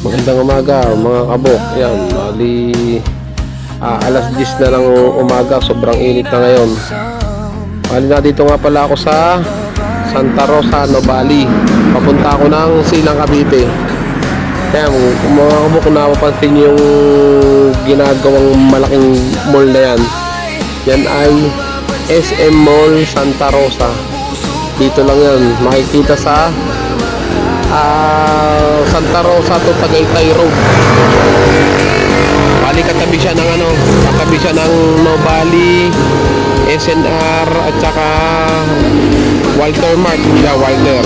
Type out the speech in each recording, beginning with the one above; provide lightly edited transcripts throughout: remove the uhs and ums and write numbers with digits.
Magandang umaga mga kabok. Yan, bali alas 10 na lang umaga. Sobrang init na ngayon. Bali na dito nga pala ako sa Santa Rosa, Nubali. Papunta ako ng Silang Cavite. Kaya kung mga kabok, kung napapansin yung ginagawang malaking mall na yan, yan ay SM Mall Santa Rosa. Dito lang yan, makikita sa Santa Rosa to Tagaytay Road. Bali katabi siya ng katabi siya ng Nubali, SNR at saka Walter Mart. Yeah, Walter.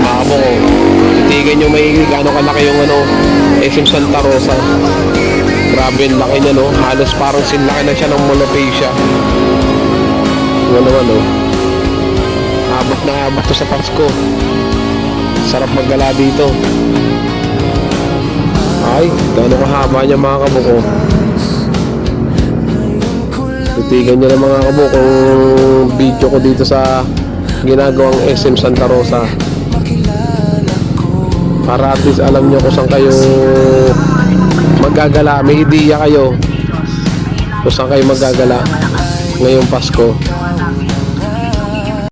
Mamo ko. Titigan nyo may gano'ng kalaki yung SM Santa Rosa. Grabe yung laki niya, no? Halos parang sinlaki na siya ng Monopecia. Ano naman, no? Abot na abot to sa Pasko. Sarap maggala dito. Ay, gano'ng kahaba niya mga kabuko. Titigan niyo na mga kabuko kung video ko dito sa ginagawang SM Santa Rosa. Para at least alam niyo kung saan kayo magagala, may ideya kayo kung saan kayo magagala ngayong Pasko.